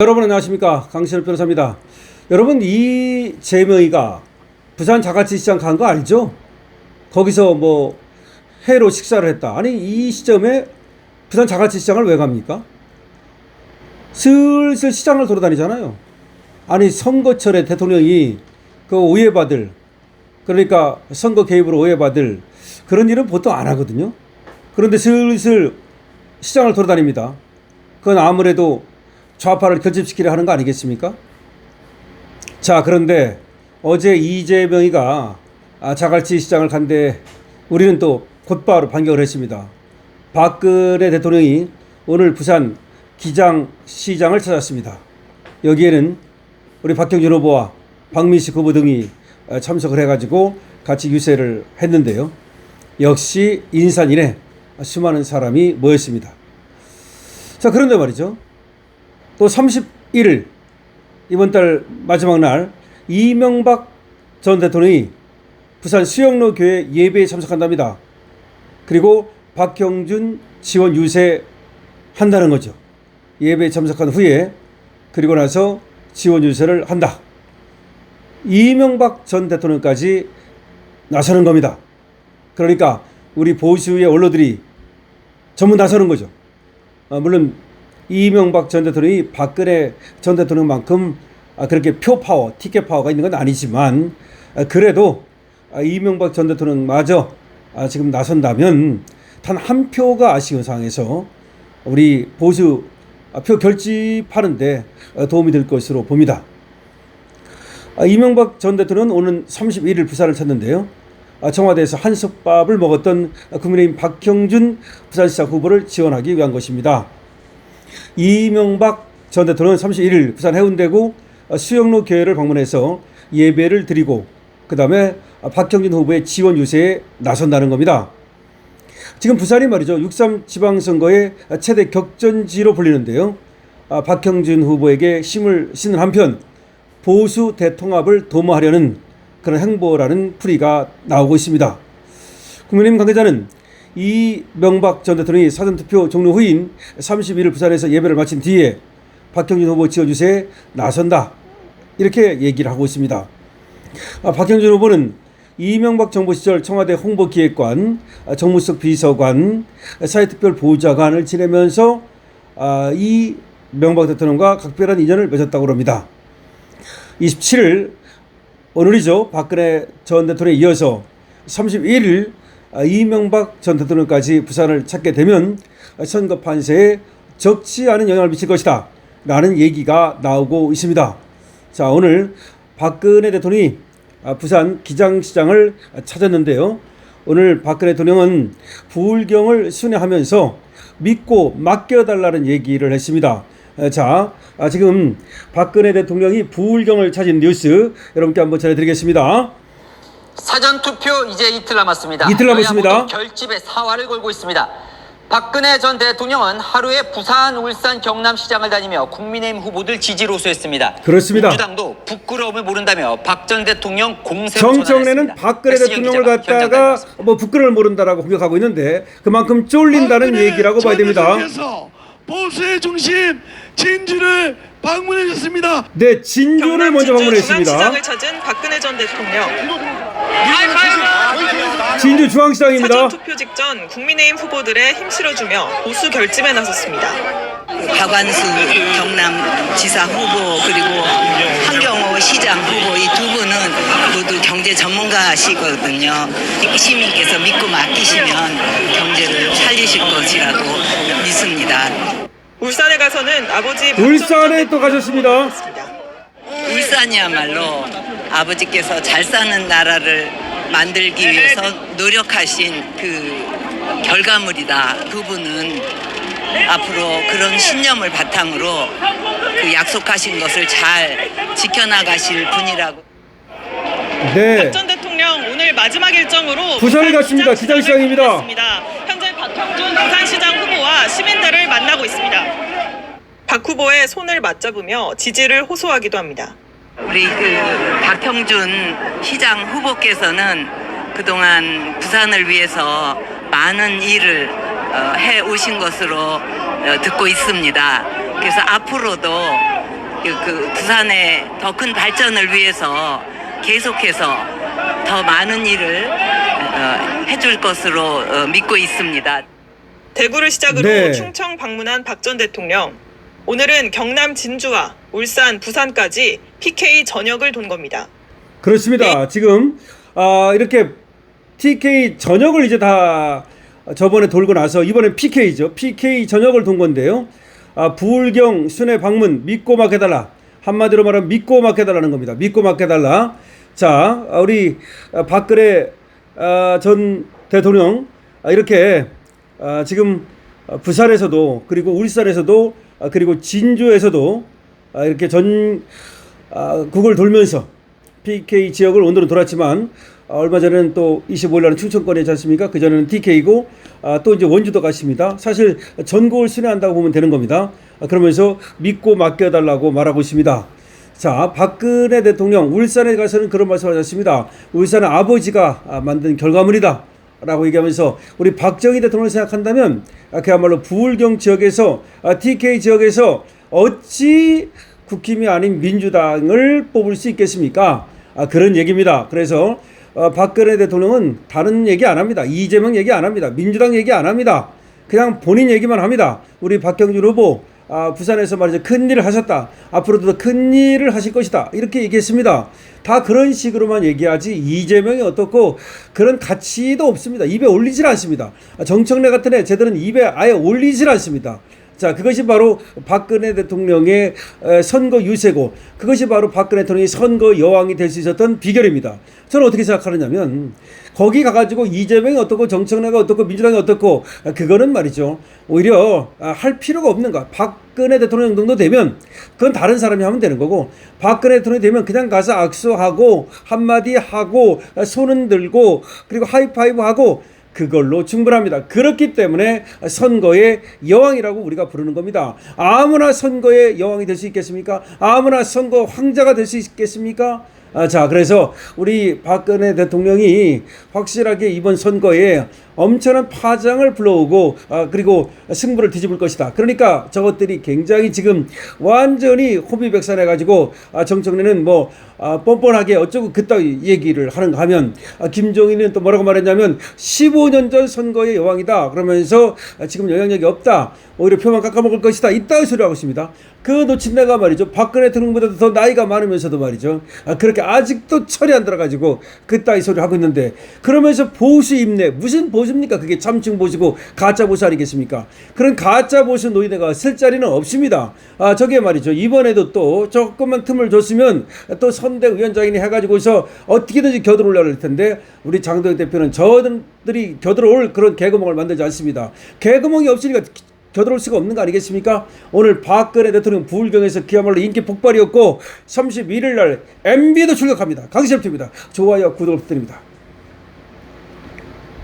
여러분 안녕하십니까, 강신업 변호사입니다. 여러분, 이재명이가 부산 자갈치시장 간 거 알죠? 거기서 뭐 회로 식사를 했다. 아니, 이 시점에 부산 자갈치시장을 왜 갑니까? 슬슬 시장을 돌아다니잖아요. 아니, 선거철에 대통령이 그 오해받을, 그러니까 선거 개입으로 오해받을 그런 일은 보통 안 하거든요. 그런데 슬슬 시장을 돌아다닙니다. 그건 아무래도 좌파를 결집시키려 하는 거 아니겠습니까? 자, 그런데 어제 이재명이가 자갈치 시장을 간데 우리는 또 곧바로 반격을 했습니다. 박근혜 대통령이 오늘 부산 기장시장을 찾았습니다. 여기에는 우리 박형준 후보와 박민식 후보 등이 참석을 해가지고 같이 유세를 했는데요. 역시 인산인해 수많은 사람이 모였습니다. 자, 그런데 말이죠. 또 31일 이번 달 마지막 날 이명박 전 대통령이 부산 수영로 교회 예배에 참석한답니다. 그리고 박형준 지원 유세 한다는 거죠. 예배에 참석한 후에 그리고 나서 지원 유세를 한다. 이명박 전 대통령까지 나서는 겁니다. 그러니까 우리 보수의 언론들이 전부 나서는 거죠. 물론 이명박 전 대통령이 박근혜 전 대통령만큼 그렇게 표 파워, 티켓 파워가 있는 건 아니지만 그래도 이명박 전 대통령마저 지금 나선다면 단 한 표가 아쉬운 상황에서 우리 보수 표 결집하는데 도움이 될 것으로 봅니다. 이명박 전 대통령은 오는 31일 부산을 찾는데요. 청와대에서 한솥밥을 먹었던 국민의힘 박형준 부산시장 후보를 지원하기 위한 것입니다. 이명박 전 대통령은 31일 부산 해운대구 수영로 교회를 방문해서 예배를 드리고 그 다음에 박형준 후보의 지원 유세에 나선다는 겁니다. 지금 부산이 말이죠, 6.3 지방선거의 최대 격전지로 불리는데요. 박형준 후보에게 힘을 싣는 한편 보수 대통합을 도모하려는 그런 행보라는 풀이가 나오고 있습니다. 국민의힘 관계자는 이명박 전 대통령이 사전투표 종료 후인 31일 부산에서 예배를 마친 뒤에 박형준 후보 지원 유세에 나선다, 이렇게 얘기를 하고 있습니다. 박형준 후보는 이명박 정부 시절 청와대 홍보기획관, 정무수석 비서관, 사회특별 보좌관을 지내면서 이명박 대통령과 각별한 인연을 맺었다고 합니다. 27일 오늘이죠. 박근혜 전 대통령에 이어서 31일 이명박 전 대통령까지 부산을 찾게 되면 선거 판세에 적지 않은 영향을 미칠 것이다 라는 얘기가 나오고 있습니다. 자, 오늘 박근혜 대통령이 부산 기장시장을 찾았는데요. 오늘 박근혜 대통령은 부울경을 순회하면서 믿고 맡겨달라는 얘기를 했습니다. 자, 지금 박근혜 대통령이 부울경을 찾은 뉴스 여러분께 한번 전해드리겠습니다. 사전투표 이제 이틀 남았습니다. 이틀 남았습니다. 결집의 사활을 걸고 있습니다. 박근혜 전 대통령은 하루에 부산, 울산, 경남시장을 다니며 국민의힘 후보들 지지를 호소했습니다. 그렇습니다. 민주당도 부끄러움을 모른다며 박 전 대통령 공세로 정청래는 박근혜 대통령을 갖다가 뭐 부끄러움을 모른다라고 공격하고 있는데 그만큼 쫄린다는 얘기라고 봐야 됩니다. 보수의 중심 진주를 방문하셨습니다. 네, 진주를 먼저 방문했습니다. 중앙시장을 찾은 박근혜 전 대통령. 진주 중앙시장입니다. 사전투표 직전 국민의힘 후보들의 힘 실어주며 보수 결집에 나섰습니다. 박완수 경남지사 후보 그리고 황경호 시장 후보 이 두 분은 모두 경제 전문가시거든요. 시민께서 믿고 맡기시면 경제를 살리실 것이라고 믿습니다. 울산에 가서는 아버지 울산에 또 가셨습니다. 울산이야말로 아버지께서 잘 사는 나라를 만들기 위해서 노력하신 그 결과물이다. 그분은 앞으로 그런 신념을 바탕으로 그 약속하신 것을 잘 지켜나가실 분이라고. 네. 박 전 대통령 오늘 마지막 일정으로 부산에 갔습니다. 기장시장입니다. 현재 박형준 부산시장 후보와 시민들을 만나고 있습니다. 박 후보의 손을 맞잡으며 지지를 호소하기도 합니다. 우리 그 박형준 시장 후보께서는 그동안 부산을 위해서 많은 일을 해 오신 것으로 듣고 있습니다. 그래서 앞으로도 그 부산의 더 큰 발전을 위해서 계속해서 더 많은 일을 해줄 것으로 믿고 있습니다. 대구를 시작으로 네. 충청 방문한 박 전 대통령. 오늘은 경남 진주와 울산, 부산까지 PK 전역을 돈 겁니다. 그렇습니다. 지금 이렇게 TK 전역을 이제 다 저번에 돌고 나서 이번엔 PK죠. PK 전역을 돈 건데요. 부울경 순회 방문 믿고 맡겨달라. 한마디로 말하면 믿고 맡겨달라는 겁니다. 믿고 맡겨달라. 자, 우리 박근혜 전 대통령 이렇게 지금 부산에서도 그리고 울산에서도 그리고 진주에서도 이렇게 전국을 돌면서 PK 지역을 오늘은 돌았지만 얼마 전에는 또 25일날은 충청권에 있지 않습니까? 그 전에는 TK고 또 이제 원주도 갔습니다. 사실 전국을 순회한다고 보면 되는 겁니다. 그러면서 믿고 맡겨달라고 말하고 있습니다. 자, 박근혜 대통령 울산에 가서는 그런 말씀을 하셨습니다. 울산은 아버지가 만든 결과물이다 라고 얘기하면서 우리 박정희 대통령을 생각한다면 그야말로 부울경 지역에서 TK 지역에서 어찌 국힘이 아닌 민주당을 뽑을 수 있겠습니까? 그런 얘기입니다. 그래서 박근혜 대통령은 다른 얘기 안 합니다. 이재명 얘기 안 합니다. 민주당 얘기 안 합니다. 그냥 본인 얘기만 합니다. 우리 박형준 후보 부산에서 말이죠. 큰일을 하셨다. 앞으로도 더 큰일을 하실 것이다. 이렇게 얘기했습니다. 다 그런 식으로만 얘기하지 이재명이 어떻고 그런 가치도 없습니다. 입에 올리질 않습니다. 정청래 같은 애 쟤들은 입에 아예 올리질 않습니다. 자, 그것이 바로 박근혜 대통령의 선거 유세고 그것이 바로 박근혜 대통령이 선거 여왕이 될 수 있었던 비결입니다. 저는 어떻게 생각하느냐면 거기 가가지고 이재명이 어떻고 정청래가 어떻고 민주당이 어떻고 그거는 말이죠. 오히려 할 필요가 없는 거. 박근혜 대통령 정도 되면 그건 다른 사람이 하면 되는 거고 박근혜 대통령이 되면 그냥 가서 악수하고 한마디 하고 손 흔들고 그리고 하이파이브 하고 그걸로 충분합니다. 그렇기 때문에 선거의 여왕이라고 우리가 부르는 겁니다. 아무나 선거의 여왕이 될 수 있겠습니까? 아무나 선거 황자가 될 수 있겠습니까? 자, 그래서 우리 박근혜 대통령이 확실하게 이번 선거에 엄청난 파장을 불러오고 그리고 승부를 뒤집을 것이다. 그러니까 저것들이 굉장히 지금 완전히 호비백산해가지고 정청래는 뭐 뻔뻔하게 어쩌고 그따위 얘기를 하는가 하면 김종인은 또 뭐라고 말했냐면 15년 전 선거의 여왕이다. 그러면서 지금 영향력이 없다. 오히려 표만 깎아먹을 것이다. 이따위 소리 하고 있습니다. 그 놓친 내가 말이죠. 박근혜 대통령보다도 더 나이가 많으면서도 말이죠. 그렇게 아직도 철이 안 들어가지고 그따위 소리 하고 있는데 그러면서 보수 입내 무슨 보수입니까? 그게 참칭 보수고 가짜 보수 아니겠습니까? 그런 가짜 보수 노인네가 쓸 자리는 없습니다. 저게 말이죠. 이번에도 또 조금만 틈을 줬으면 또 선대위원장이니 해가지고서 어떻게든지 겨들어올려야 할 텐데 우리 장동혁 대표는 저들이 겨들어올 그런 개구멍을 만들지 않습니다. 개구멍이 없으니까 겨들어올 수가 없는 거 아니겠습니까? 오늘 박근혜 대통령 부울경에서 그야말로 인기 폭발이었고 31일 날 MB도 출격합니다. 강시엽TV입니다. 좋아요 구독 부탁드립니다.